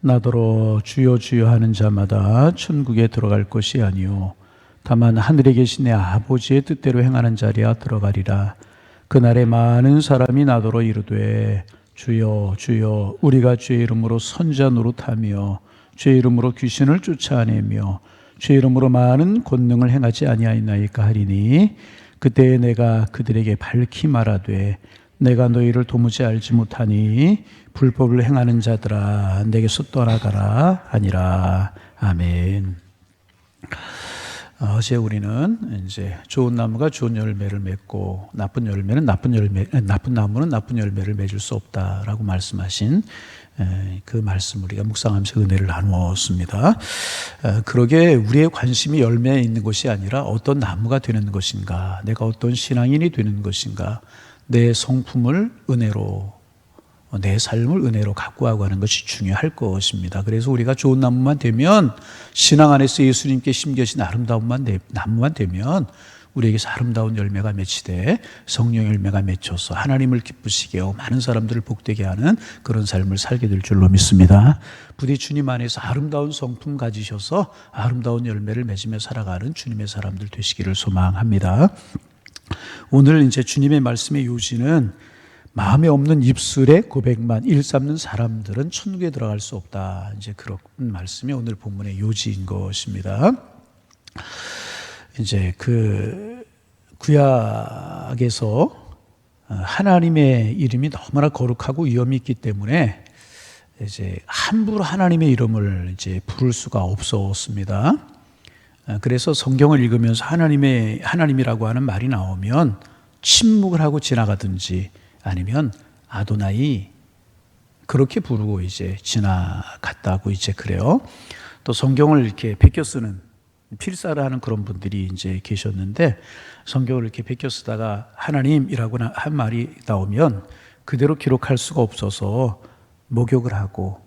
나더러 주여 주여 하는 자마다 천국에 들어갈 것이 아니요 다만 하늘에 계신 내 아버지의 뜻대로 행하는 자리야 들어가리라. 그날에 많은 사람이 나더러 이르되 주여 주여 우리가 주의 이름으로 선자 노릇하며 주의 이름으로 귀신을 쫓아내며 주의 이름으로 많은 권능을 행하지 아니하였나이까 하리니 그때에 내가 그들에게 밝히 말하되 내가 너희를 도무지 알지 못하니 불법을 행하는 자들아 내게서 떠나가라 하니라. 아멘. 어제 우리는 이제 좋은 나무가 좋은 열매를 맺고 나쁜 나무는 나쁜 열매를 맺을 수 없다라고 말씀하신 그 말씀 우리가 묵상하면서 은혜를 나누었습니다. 그러게 우리의 관심이 열매에 있는 것이 아니라 어떤 나무가 되는 것인가, 내가 어떤 신앙인이 되는 것인가, 내 성품을 은혜로, 내 삶을 은혜로 가꾸어가고 하는 것이 중요할 것입니다. 그래서 우리가 좋은 나무만 되면, 신앙 안에서 예수님께 심겨진 아름다운 나무만 되면 우리에게서 아름다운 열매가 맺히되 성령 열매가 맺혀서 하나님을 기쁘시게 하고 많은 사람들을 복되게 하는 그런 삶을 살게 될 줄로 믿습니다. 부디 주님 안에서 아름다운 성품 가지셔서 아름다운 열매를 맺으며 살아가는 주님의 사람들 되시기를 소망합니다. 오늘 이제 주님의 말씀의 요지는 마음에 없는 입술의 고백만 일삼는 사람들은 천국에 들어갈 수 없다. 이제 그런 말씀이 오늘 본문의 요지인 것입니다. 이제 그 구약에서 하나님의 이름이 너무나 거룩하고 위엄이 있기 때문에 이제 함부로 하나님의 이름을 이제 부를 수가 없었습니다. 그래서 성경을 읽으면서 하나님이라고 하는 말이 나오면 침묵을 하고 지나가든지 아니면 아도나이 그렇게 부르고 이제 지나갔다고 이제 그래요. 또 성경을 이렇게 베껴 쓰는 필사를 하는 그런 분들이 이제 계셨는데 성경을 이렇게 베껴 쓰다가 하나님이라고 한 말이 나오면 그대로 기록할 수가 없어서 목욕을 하고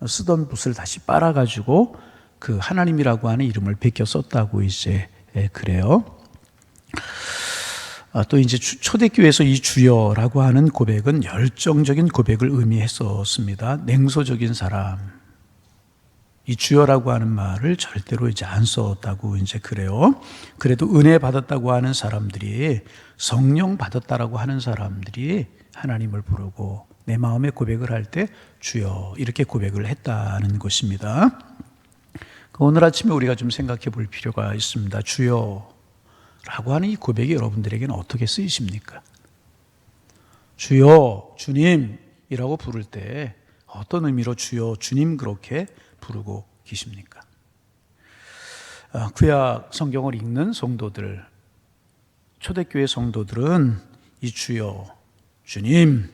쓰던 붓을 다시 빨아가지고 그 하나님이라고 하는 이름을 베껴 썼다고 이제 그래요. 또 이제 초대교회에서 이 주여라고 하는 고백은 열정적인 고백을 의미했었습니다. 냉소적인 사람, 이 주여라고 하는 말을 절대로 이제 안 썼다고 이제 그래요. 그래도 은혜 받았다고 하는 사람들이, 성령 받았다라고 하는 사람들이 하나님을 부르고 내 마음의 고백을 할 때 주여 이렇게 고백을 했다는 것입니다. 오늘 아침에 우리가 좀 생각해 볼 필요가 있습니다. 주여라고 하는 이 고백이 여러분들에게는 어떻게 쓰이십니까? 주여, 주님이라고 부를 때 어떤 의미로 주여, 주님 그렇게 부르고 계십니까? 구약 성경을 읽는 성도들, 초대교회 성도들은 이 주여, 주님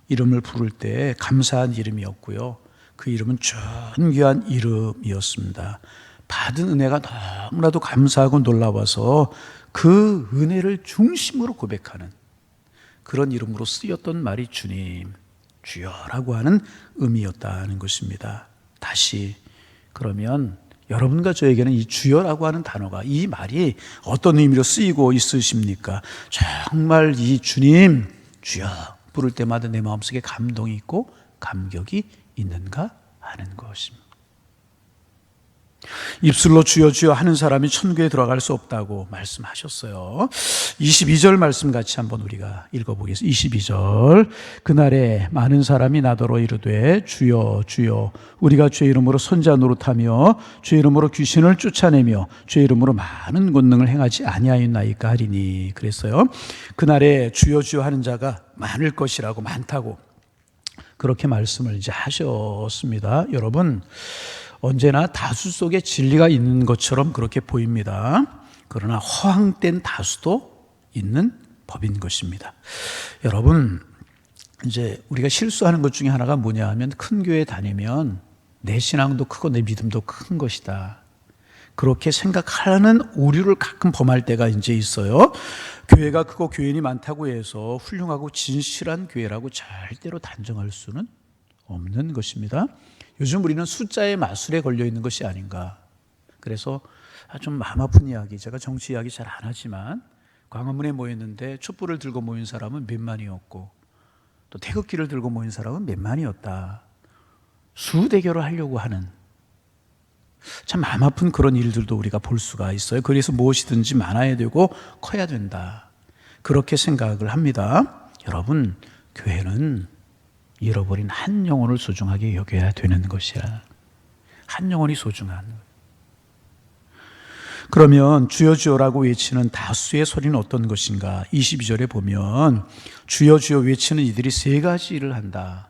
이름을 부를 때 감사한 이름이었고요. 그 이름은 존귀한 이름이었습니다. 받은 은혜가 너무나도 감사하고 놀라워서 그 은혜를 중심으로 고백하는 그런 이름으로 쓰였던 말이 주님, 주여라고 하는 의미였다는 것입니다. 다시 그러면 여러분과 저에게는 이 주여라고 하는 단어가, 이 말이 어떤 의미로 쓰이고 있으십니까? 정말 이 주님, 주여 부를 때마다 내 마음속에 감동이 있고 감격이 있는가 하는 것입니다. 입술로 주여 주여 하는 사람이 천국에 들어갈 수 없다고 말씀하셨어요. 22절 말씀 같이 한번 우리가 읽어보겠습니다. 22절 그날에 많은 사람이 나더러 이르되 주여 주여 우리가 주의 이름으로 선자 노릇하며 주의 이름으로 귀신을 쫓아내며 주의 이름으로 많은 권능을 행하지 아니하였나이까 하리니. 그랬어요. 그날에 주여 주여 하는 자가 많을 것이라고, 많다고 그렇게 말씀을 이제 하셨습니다. 여러분, 언제나 다수 속에 진리가 있는 것처럼 그렇게 보입니다. 그러나 허황된 다수도 있는 법인 것입니다. 여러분, 이제 우리가 실수하는 것 중에 하나가 뭐냐 하면, 큰 교회 다니면 내 신앙도 크고 내 믿음도 큰 것이다, 그렇게 생각하는 오류를 가끔 범할 때가 이제 있어요. 교회가 크고 교인이 많다고 해서 훌륭하고 진실한 교회라고 절대로 단정할 수는 없는 것입니다. 요즘 우리는 숫자의 마술에 걸려 있는 것이 아닌가. 그래서 좀 마음 아픈 이야기, 제가 정치 이야기 잘 안 하지만 광화문에 모였는데 촛불을 들고 모인 사람은 몇만이었고 또 태극기를 들고 모인 사람은 몇만이었다. 수대결을 하려고 하는 참 마음 아픈 그런 일들도 우리가 볼 수가 있어요. 그래서 무엇이든지 많아야 되고 커야 된다, 그렇게 생각을 합니다. 여러분, 교회는 잃어버린 한 영혼을 소중하게 여겨야 되는 것이야. 한 영혼이 소중한. 그러면 주여 주여라고 외치는 다수의 소리는 어떤 것인가? 22절에 보면 주여 주여 외치는 이들이 세 가지 일을 한다,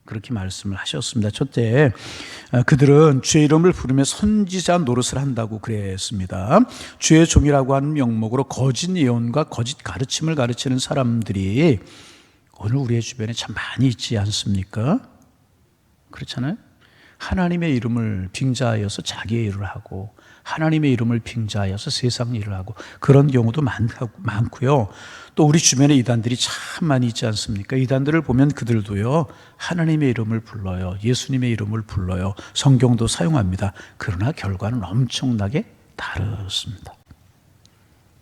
그렇게 말씀을 하셨습니다. 첫째, 그들은 주의 이름을 부르며 선지자 노릇을 한다고 그랬습니다. 주의 종이라고 하는 명목으로 거짓 예언과 거짓 가르침을 가르치는 사람들이 오늘 우리의 주변에 참 많이 있지 않습니까? 그렇잖아요. 하나님의 이름을 빙자하여서 자기의 일을 하고, 하나님의 이름을 빙자하여서 세상 일을 하고, 그런 경우도 많고요. 또 우리 주변에 이단들이 참 많이 있지 않습니까? 이단들을 보면 그들도요, 하나님의 이름을 불러요, 예수님의 이름을 불러요, 성경도 사용합니다. 그러나 결과는 엄청나게 다릅니다.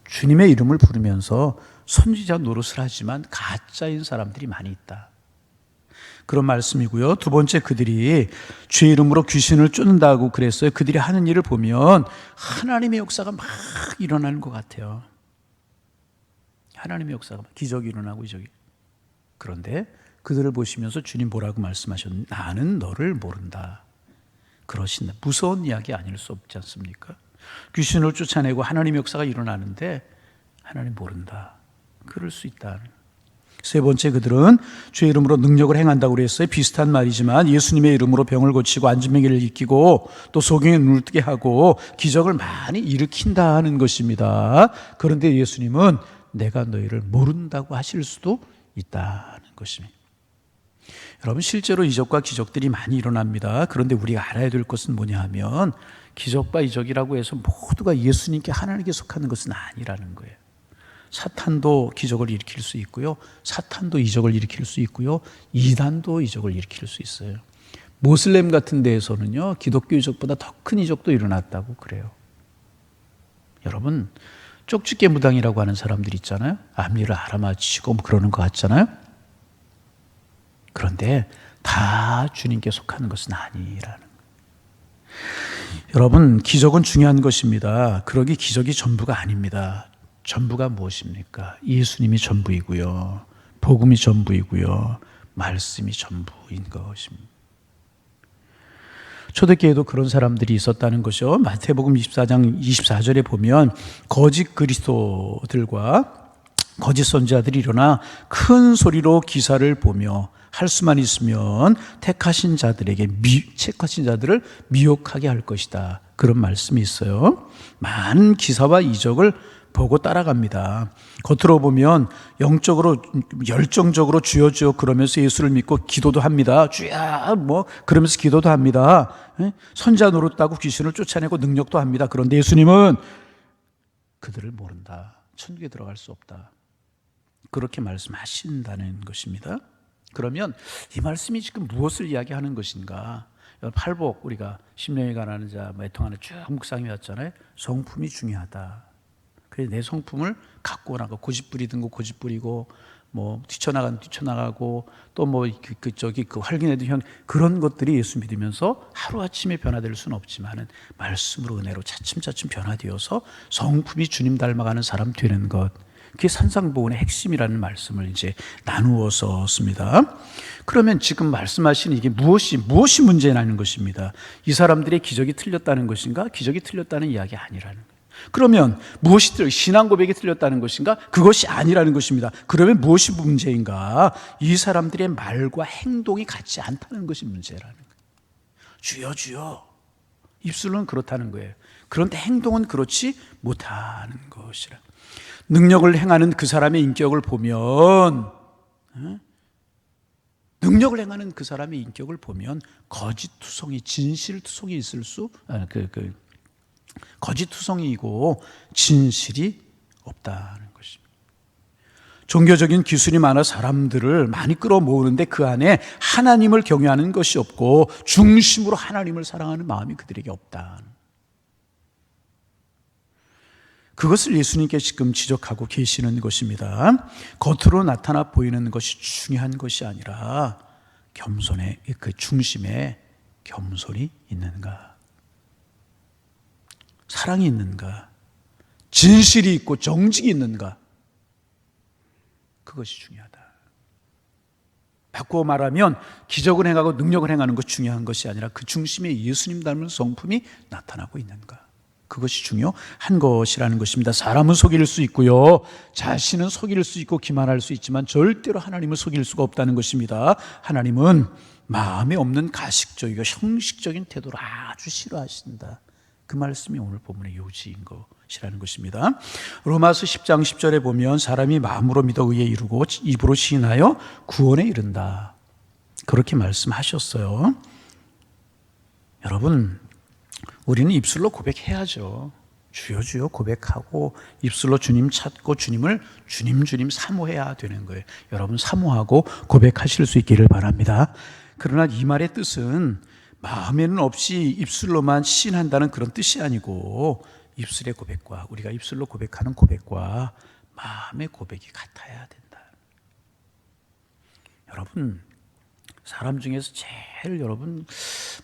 주님의 이름을 부르면서 선지자 노릇을 하지만 가짜인 사람들이 많이 있다, 그런 말씀이고요. 두 번째, 그들이 주의 이름으로 귀신을 쫓는다고 그랬어요. 그들이 하는 일을 보면 하나님의 역사가 막 일어나는 것 같아요. 하나님의 역사가 기적이 일어나고 이적이. 그런데 그들을 보시면서 주님 뭐라고 말씀하셨는지, 나는 너를 모른다, 그러신다. 무서운 이야기 아닐 수 없지 않습니까? 귀신을 쫓아내고 하나님의 역사가 일어나는데 하나님 모른다, 그럴 수 있다. 세 번째, 그들은 주의 이름으로 능력을 행한다고 그랬어요. 비슷한 말이지만 예수님의 이름으로 병을 고치고 안진뱅이를 일으키고 또 소경의 눈을 뜨게 하고 기적을 많이 일으킨다 하는 것입니다. 그런데 예수님은 내가 너희를 모른다고 하실 수도 있다는 것입니다. 여러분, 실제로 이적과 기적들이 많이 일어납니다. 그런데 우리가 알아야 될 것은 뭐냐 하면 기적과 이적이라고 해서 모두가 예수님께 하나님께 속하는 것은 아니라는 거예요. 사탄도 기적을 일으킬 수 있고요, 사탄도 이적을 일으킬 수 있고요, 이단도 이적을 일으킬 수 있어요. 모슬렘 같은 데에서는요, 기독교 이적보다 더 큰 이적도 일어났다고 그래요. 여러분, 쪽집게 무당이라고 하는 사람들 있잖아요. 앞니를 알아맞히고 뭐 그러는 것 같잖아요. 그런데 다 주님께 속하는 것은 아니라는 거예요. 여러분, 기적은 중요한 것입니다. 그러기 기적이 전부가 아닙니다. 전부가 무엇입니까? 예수님이 전부이고요, 복음이 전부이고요, 말씀이 전부인 것입니다. 초대교회도 그런 사람들이 있었다는 것이요. 마태복음 24장 24절에 보면 거짓 그리스도들과 거짓 선지자들이 일어나 큰 소리로 기사를 보며 할 수만 있으면 택하신 자들을 미혹하게 할 것이다, 그런 말씀이 있어요. 많은 기사와 이적을 보고 따라갑니다. 겉으로 보면 영적으로 열정적으로 주여 주여 그러면서 예수를 믿고 기도도 합니다. 주야 뭐 그러면서 기도도 합니다. 선지자 노릇하고 귀신을 쫓아내고 능력도 합니다. 그런데 예수님은 그들을 모른다, 천국에 들어갈 수 없다, 그렇게 말씀하신다는 것입니다. 그러면 이 말씀이 지금 무엇을 이야기하는 것인가? 팔복, 우리가 심령에 관하는 자, 애통하는 쭉 묵상해 왔잖아요. 성품이 중요하다. 그래서 내 성품을 갖고 나가, 고집 부리던 거 고집 부리고, 뭐 뛰쳐나가는 뛰쳐나가고, 또 뭐 그 활기내던 형, 그런 것들이 예수 믿으면서 하루아침에 변화될 수는 없지만은 말씀으로 은혜로 차츰차츰 변화되어서 성품이 주님 닮아가는 사람 되는 것, 그게 산상보훈의 핵심이라는 말씀을 이제 나누어서 씁니다. 그러면 지금 말씀하시는 이게 무엇이 문제라는 것입니다. 이 사람들의 기적이 틀렸다는 것인가? 기적이 틀렸다는 이야기 아니라는 거예요. 그러면 무엇이 신앙 고백이 틀렸다는 것인가? 그것이 아니라는 것입니다. 그러면 무엇이 문제인가? 이 사람들의 말과 행동이 같지 않다는 것이 문제라는 거예요. 주여 주여, 입술은 그렇다는 거예요. 그런데 행동은 그렇지 못하는 것이라. 능력을 행하는 그 사람의 인격을 보면, 능력을 행하는 그 사람의 인격을 보면 거짓투성이, 진실투성이 있을 수, 거짓투성이이고 진실이 없다는 것입니다. 종교적인 기술이 많아 사람들을 많이 끌어모으는데 그 안에 하나님을 경외하는 것이 없고 중심으로 하나님을 사랑하는 마음이 그들에게 없다. 그것을 예수님께 지금 지적하고 계시는 것입니다. 겉으로 나타나 보이는 것이 중요한 것이 아니라 겸손의 그 중심에 겸손이 있는가? 사랑이 있는가? 진실이 있고 정직이 있는가? 그것이 중요하다. 바꾸어 말하면 기적을 행하고 능력을 행하는 것이 중요한 것이 아니라 그 중심에 예수님 닮은 성품이 나타나고 있는가? 그것이 중요한 것이라는 것입니다. 사람은 속일 수 있고요, 자신은 속일 수 있고 기만할 수 있지만 절대로 하나님을 속일 수가 없다는 것입니다. 하나님은 마음에 없는 가식적이고 형식적인 태도를 아주 싫어하신다. 그 말씀이 오늘 본문의 요지인 것이라는 것입니다. 로마서 10장 10절에 보면 사람이 마음으로 믿어 의에 이르고 입으로 시인하여 구원에 이른다. 그렇게 말씀하셨어요. 여러분, 우리는 입술로 고백해야죠. 주여 주여 고백하고 입술로 주님 찾고 주님을 주님 사모해야 되는 거예요. 여러분 사모하고 고백하실 수 있기를 바랍니다. 그러나 이 말의 뜻은 마음에는 없이 입술로만 시인한다는 그런 뜻이 아니고 입술의 고백과 우리가 입술로 고백하는 고백과 마음의 고백이 같아야 된다. 여러분, 사람 중에서 제일 여러분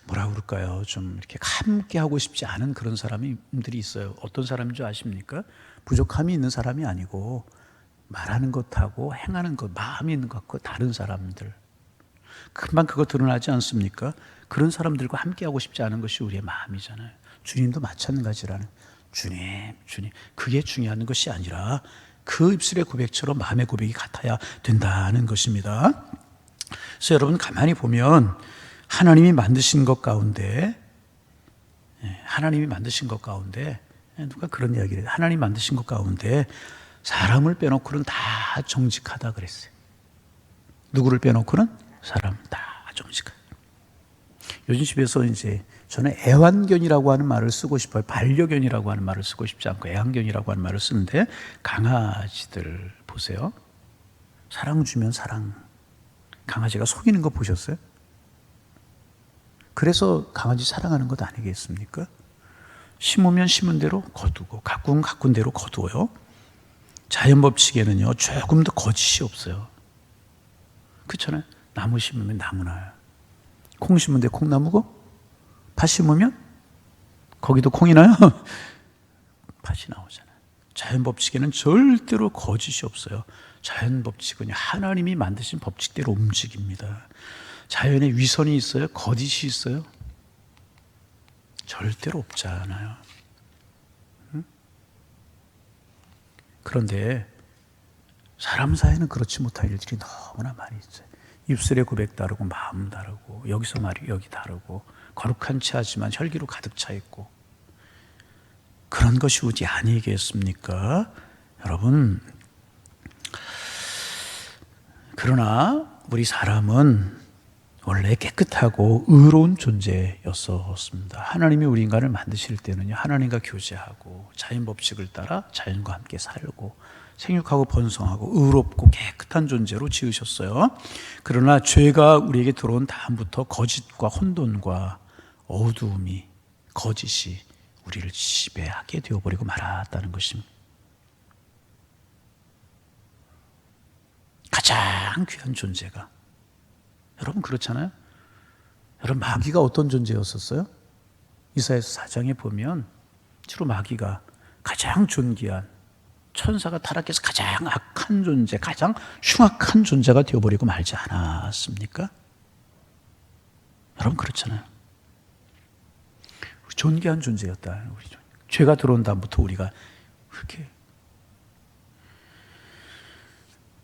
뭐라 그럴까요? 좀 이렇게 함께 하고 싶지 않은 그런 사람들이 있어요. 어떤 사람인 줄 아십니까? 부족함이 있는 사람이 아니고 말하는 것하고 행하는 것, 마음이 있는 것과 다른 사람들. 금방 그거 드러나지 않습니까? 그런 사람들과 함께하고 싶지 않은 것이 우리의 마음이잖아요. 주님도 마찬가지라는. 주님. 그게 중요한 것이 아니라 그 입술의 고백처럼 마음의 고백이 같아야 된다는 것입니다. 그래서 여러분 가만히 보면 하나님이 만드신 것 가운데 누가 그런 이야기를 해요. 하나님이 만드신 것 가운데 사람을 빼놓고는 다 정직하다 그랬어요. 누구를 빼놓고는 사람 다 정직하다. 요즘 집에서 이제 저는 애완견이라고 하는 말을 쓰고 싶어요. 반려견이라고 하는 말을 쓰고 싶지 않고 애완견이라고 하는 말을 쓰는데, 강아지들 보세요. 사랑 주면 사랑. 강아지가 속이는 거 보셨어요? 그래서 강아지 사랑하는 것 아니겠습니까? 심으면 심은 대로 거두고 가꾸면 가꾼 대로 거두어요. 자연 법칙에는요 조금 더 거짓이 없어요. 그렇잖아요. 나무 심으면 나무 나요. 콩 심은 데 콩나무고, 팥 심으면 거기도 콩이 나요. 팥이 나오잖아요. 자연 법칙에는 절대로 거짓이 없어요. 자연 법칙은 하나님이 만드신 법칙대로 움직입니다. 자연에 위선이 있어요? 거짓이 있어요? 절대로 없잖아요. 그런데 사람 사이는 그렇지 못한 일들이 너무나 많이 있어요. 입술의 고백 다르고 마음 다르고 여기서 말이 여기 다르고 거룩한 체 하지만 혈기로 가득 차 있고, 그런 것이 우리 아니겠습니까? 여러분, 그러나 우리 사람은 원래 깨끗하고 의로운 존재였었습니다. 하나님이 우리 인간을 만드실 때는요, 하나님과 교제하고 자연 법칙을 따라 자연과 함께 살고 생육하고 번성하고 의롭고 깨끗한 존재로 지으셨어요. 그러나 죄가 우리에게 들어온 다음부터 거짓과 혼돈과 어두움이, 거짓이 우리를 지배하게 되어버리고 말았다는 것입니다. 가장 귀한 존재가, 여러분 그렇잖아요? 여러분, 마귀가 어떤 존재였었어요? 이사야서 4장에 보면 주로 마귀가 가장 존귀한, 천사가 타락해서 가장 악한 존재, 가장 흉악한 존재가 되어버리고 말지 않았습니까? 여러분 그렇잖아요. 존귀한 존재였다. 죄가 들어온 다음부터 우리가 그렇게,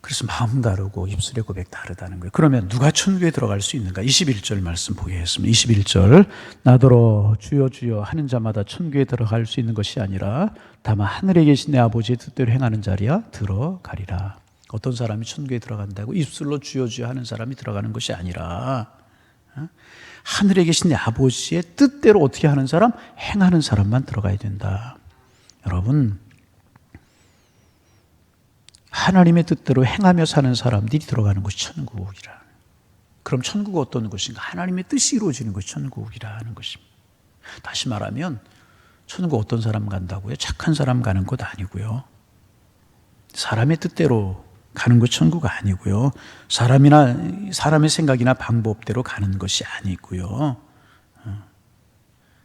그래서 마음 다르고 입술의 고백 다르다는 거예요. 그러면 누가 천국에 들어갈 수 있는가? 21절 말씀 보겠습니다. 21절, 나더러 주여 주여 하는 자마다 천국에 들어갈 수 있는 것이 아니라 다만 하늘에 계신 내 아버지의 뜻대로 행하는 자리야 들어가리라. 어떤 사람이 천국에 들어간다고? 입술로 주여 주여 하는 사람이 들어가는 것이 아니라 하늘에 계신 내 아버지의 뜻대로 어떻게 하는 사람? 행하는 사람만 들어가야 된다. 여러분, 하나님의 뜻대로 행하며 사는 사람들이 들어가는 것이 천국이라. 그럼 천국은 어떤 곳인가? 하나님의 뜻이 이루어지는 것이 천국이라는 것입니다. 다시 말하면 천국 어떤 사람 간다고요? 착한 사람 가는 곳 아니고요. 사람의 뜻대로 가는 것 천국 아니고요. 사람의 생각이나 방법대로 가는 것이 아니고요.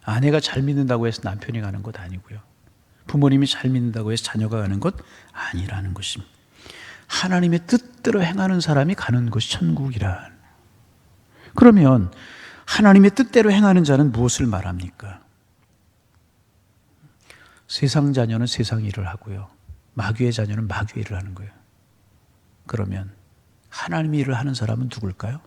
아내가 잘 믿는다고 해서 남편이 가는 것 아니고요. 부모님이 잘 믿는다고 해서 자녀가 가는 것 아니라는 것입니다. 하나님의 뜻대로 행하는 사람이 가는 것이 천국이라. 그러면 하나님의 뜻대로 행하는 자는 무엇을 말합니까? 세상 자녀는 세상 일을 하고요. 마귀의 자녀는 마귀의 일을 하는 거예요. 그러면 하나님의 일을 하는 사람은 누굴까요?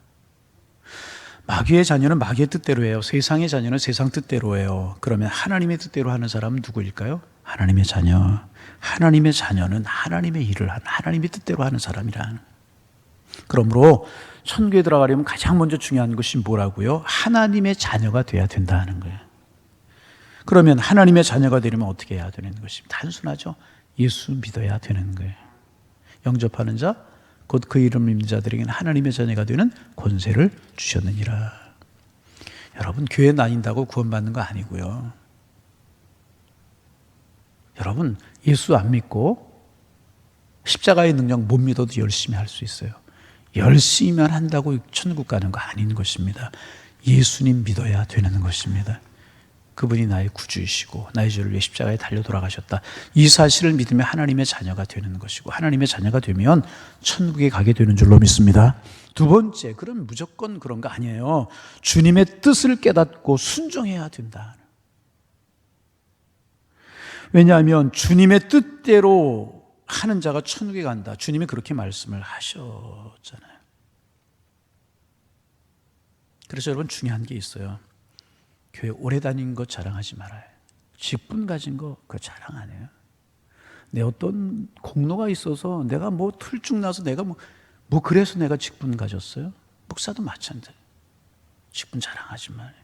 마귀의 자녀는 마귀의 뜻대로 해요. 세상의 자녀는 세상 뜻대로 해요. 그러면 하나님의 뜻대로 하는 사람은 누구일까요? 하나님의 자녀. 하나님의 자녀는 하나님의 일을 하는, 하나님의 뜻대로 하는 사람이란. 그러므로 천국에 들어가려면 가장 먼저 중요한 것이 뭐라고요? 하나님의 자녀가 돼야 된다는 거예요. 그러면 하나님의 자녀가 되려면 어떻게 해야 되는 것입니다. 단순하죠. 예수 믿어야 되는 거예요. 영접하는 자, 곧 그 이름을 믿는 자들에게는 하나님의 자녀가 되는 권세를 주셨느니라. 여러분, 교회 다닌다고 구원받는 거 아니고요. 여러분, 예수 안 믿고 십자가의 능력 못 믿어도 열심히 할 수 있어요. 열심히만 한다고 천국 가는 거 아닌 것입니다. 예수님 믿어야 되는 것입니다. 그분이 나의 구주이시고 나의 죄를 위해 십자가에 달려 돌아가셨다. 이 사실을 믿으면 하나님의 자녀가 되는 것이고, 하나님의 자녀가 되면 천국에 가게 되는 줄로 믿습니다. 두 번째, 그럼 무조건 그런 거 아니에요. 주님의 뜻을 깨닫고 순종해야 된다. 왜냐하면 주님의 뜻대로 하는 자가 천국에 간다. 주님이 그렇게 말씀을 하셨잖아요. 그래서 여러분, 중요한 게 있어요. 교회 오래 다닌 거 자랑하지 말아요. 직분 가진 거 그거 자랑 안 해요. 내 어떤 공로가 있어서 내가 뭐 틀쭉나서 내가 뭐 그래서 내가 직분 가졌어요. 목사도 마찬가지. 직분 자랑하지 말아요.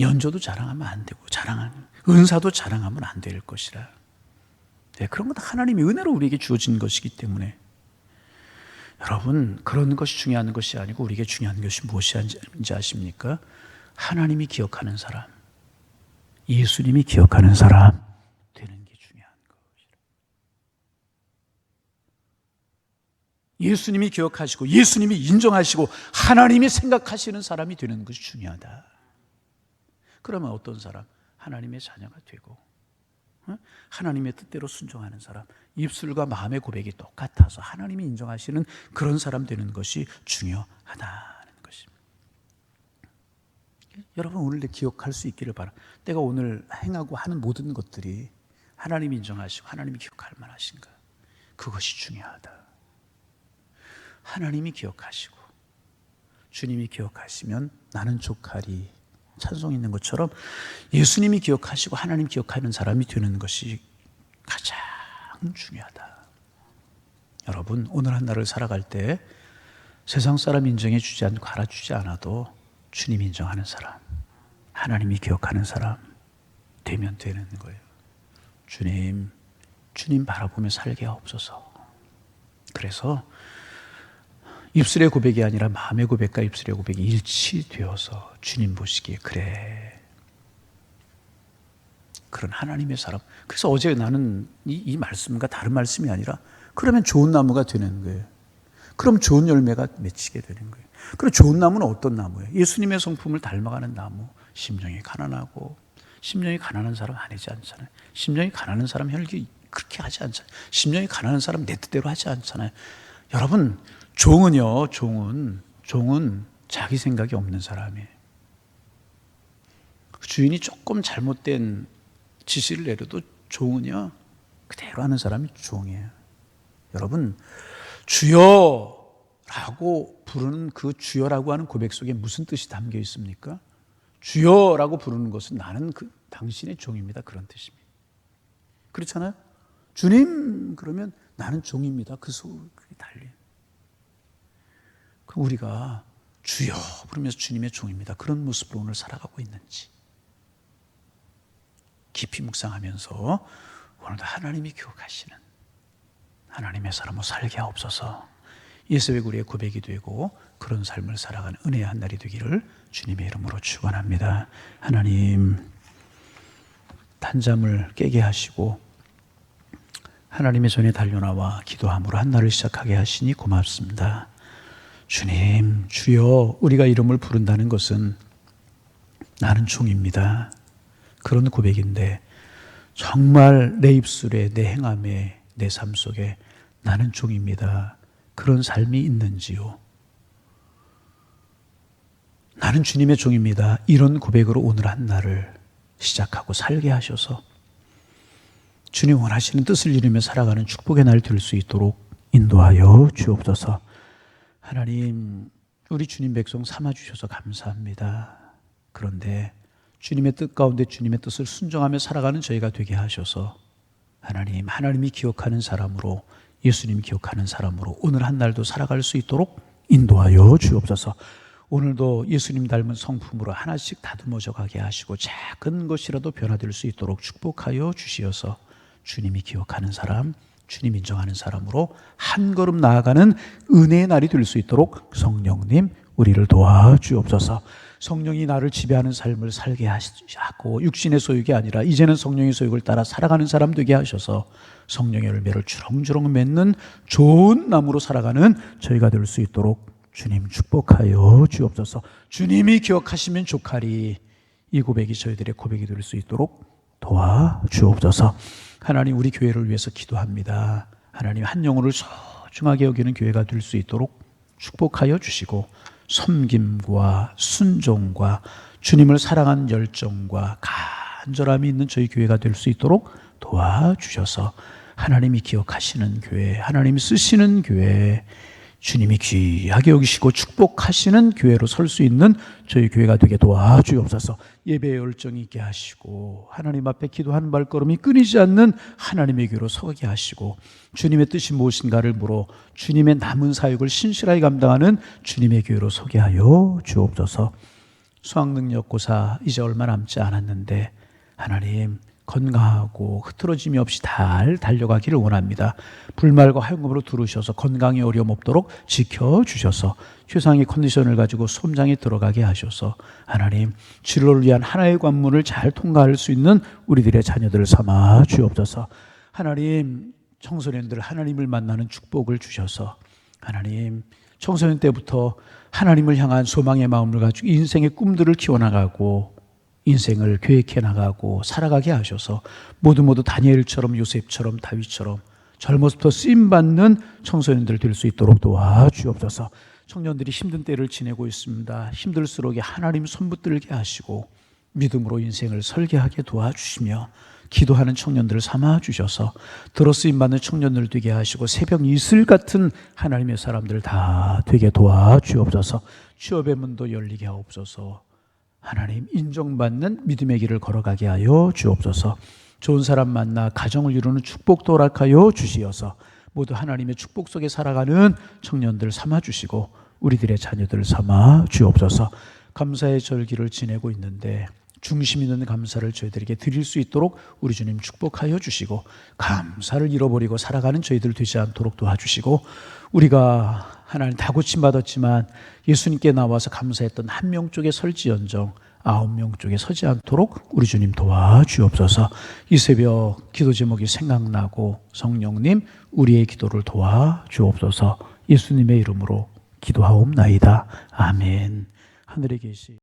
연조도 자랑하면 안 되고, 은사도 자랑하면 안 될 것이라. 네, 그런 건 하나님의 은혜로 우리에게 주어진 것이기 때문에, 여러분, 그런 것이 중요한 것이 아니고 우리에게 중요한 것이 무엇인지 아십니까? 하나님이 기억하는 사람, 예수님이 기억하는 사람 되는 게 중요한 것이라. 예수님이 기억하시고 예수님이 인정하시고 하나님이 생각하시는 사람이 되는 것이 중요하다. 그러면 어떤 사람? 하나님의 자녀가 되고 하나님의 뜻대로 순종하는 사람, 입술과 마음의 고백이 똑같아서 하나님이 인정하시는 그런 사람 되는 것이 중요하다는 것입니다. 여러분, 오늘 내 기억할 수 있기를 바랍니다. 내가 오늘 행하고 하는 모든 것들이 하나님이 인정하시고 하나님이 기억할 만하신가? 그것이 중요하다. 하나님이 기억하시고 주님이 기억하시면 나는 족하리, 찬송 있는 것처럼 예수님이 기억하시고 하나님 기억하는 사람이 되는 것이 가장 중요하다. 여러분, 오늘 한 날을 살아갈 때 세상 사람 인정해 주지 않고 알아주지 않아도 주님 인정하는 사람, 하나님이 기억하는 사람 되면 되는 거예요. 주님 바라보며 살게 하옵소서. 그래서 입술의 고백이 아니라 마음의 고백과 입술의 고백이 일치되어서 주님 보시기에 그래, 그런 하나님의 사람. 그래서 어제 나는 이 말씀과 다른 말씀이 아니라, 그러면 좋은 나무가 되는 거예요. 그럼 좋은 열매가 맺히게 되는 거예요. 그럼 좋은 나무는 어떤 나무예요? 예수님의 성품을 닮아가는 나무. 심령이 가난하고, 심령이 가난한 사람 아니지 않잖아요. 심령이 가난한 사람 혈기 그렇게 하지 않잖아요. 심령이 가난한 사람 내 뜻대로 하지 않잖아요. 여러분, 종은요, 종은 자기 생각이 없는 사람이에요. 주인이 조금 잘못된 지시를 내려도 종은요, 그대로 하는 사람이 종이에요. 여러분, 주여라고 부르는 그 주여라고 하는 고백 속에 무슨 뜻이 담겨 있습니까? 주여라고 부르는 것은 나는 당신의 종입니다, 그런 뜻입니다. 그렇잖아요? 주님 그러면 나는 종입니다, 그 속에 달린. 우리가 주여 부르면서 주님의 종입니다, 그런 모습으로 오늘 살아가고 있는지 깊이 묵상하면서 오늘도 하나님이 기억하시는 하나님의 사람으로 살게 하옵소서. 예수의 우리의 고백이 되고 그런 삶을 살아가는 은혜의 한 날이 되기를 주님의 이름으로 축원합니다. 하나님, 단잠을 깨게 하시고 하나님의 전에 달려나와 기도함으로 한 날을 시작하게 하시니 고맙습니다. 주님, 주여, 우리가 이름을 부른다는 것은 나는 종입니다. 그런 고백인데 정말 내 입술에, 내 행함에, 내 삶 속에 나는 종입니다. 그런 삶이 있는지요? 나는 주님의 종입니다. 이런 고백으로 오늘 한 날을 시작하고 살게 하셔서 주님 원하시는 뜻을 이루며 살아가는 축복의 날 될 수 있도록 인도하여 주옵소서. 하나님, 우리 주님 백성 삼아주셔서 감사합니다. 그런데 주님의 뜻 가운데 주님의 뜻을 순종하며 살아가는 저희가 되게 하셔서 하나님, 하나님이 기억하는 사람으로, 예수님 기억하는 사람으로 오늘 한 날도 살아갈 수 있도록 인도하여 주옵소서. 오늘도 예수님 닮은 성품으로 하나씩 다듬어져 가게 하시고 작은 것이라도 변화될 수 있도록 축복하여 주시어서 주님이 기억하는 사람, 주님 인정하는 사람으로 한 걸음 나아가는 은혜의 날이 될 수 있도록 성령님 우리를 도와주옵소서. 성령이 나를 지배하는 삶을 살게 하고 육신의 소욕이 아니라 이제는 성령의 소욕을 따라 살아가는 사람 되게 하셔서 성령의 열매를 주렁주렁 맺는 좋은 나무로 살아가는 저희가 될 수 있도록 주님 축복하여 주옵소서. 주님이 기억하시면 족하리. 이 고백이 저희들의 고백이 될 수 있도록 도와주옵소서. 하나님, 우리 교회를 위해서 기도합니다. 하나님, 한 영혼을 소중하게 여기는 교회가 될 수 있도록 축복하여 주시고 섬김과 순종과 주님을 사랑하는 열정과 간절함이 있는 저희 교회가 될 수 있도록 도와주셔서 하나님이 기억하시는 교회, 하나님이 쓰시는 교회, 주님이 귀하게 여기시고 축복하시는 교회로 설 수 있는 저희 교회가 되게 도와주옵소서. 예배의 열정이 있게 하시고 하나님 앞에 기도하는 발걸음이 끊이지 않는 하나님의 교회로 서게 하시고 주님의 뜻이 무엇인가를 물어 주님의 남은 사역을 신실하게 감당하는 주님의 교회로 서게 하여 주옵소서. 수학능력고사 이제 얼마 남지 않았는데 하나님, 건강하고 흐트러짐이 없이 잘 달려가기를 원합니다. 불말과 화염금으로 두르셔서 건강에 어려움 없도록 지켜주셔서 최상의 컨디션을 가지고 수험장에 들어가게 하셔서 하나님, 진로를 위한 하나의 관문을 잘 통과할 수 있는 우리들의 자녀들을 삼아 주옵소서. 하나님, 청소년들 하나님을 만나는 축복을 주셔서 하나님, 청소년 때부터 하나님을 향한 소망의 마음을 가지고 인생의 꿈들을 키워나가고 인생을 계획해 나가고 살아가게 하셔서 모두 다니엘처럼, 요셉처럼, 다윗처럼 젊어서부터 쓰임받는 청소년들 될 수 있도록 도와주옵소서. 청년들이 힘든 때를 지내고 있습니다. 힘들수록 하나님 손 붙들게 하시고 믿음으로 인생을 설계하게 도와주시며 기도하는 청년들을 삼아주셔서 들어 쓰임받는 청년들 되게 하시고 새벽 이슬 같은 하나님의 사람들 다 되게 도와주옵소서. 취업의 문도 열리게 하옵소서. 하나님, 인정받는 믿음의 길을 걸어가게 하여 주옵소서. 좋은 사람 만나 가정을 이루는 축복도 허락하여 주시어서 모두 하나님의 축복 속에 살아가는 청년들 삼아주시고 우리들의 자녀들 삼아 주옵소서. 감사의 절기를 지내고 있는데 중심 있는 감사를 저희들에게 드릴 수 있도록 우리 주님 축복하여 주시고 감사를 잃어버리고 살아가는 저희들 되지 않도록 도와주시고 우리가 하나님 다 고침받았지만 예수님께 나와서 감사했던 한 명 쪽에 설지언정 9명 쪽에 서지 않도록 우리 주님 도와주옵소서. 이 새벽 기도 제목이 생각나고 성령님 우리의 기도를 도와주옵소서. 예수님의 이름으로 기도하옵나이다. 아멘. 하늘에 계시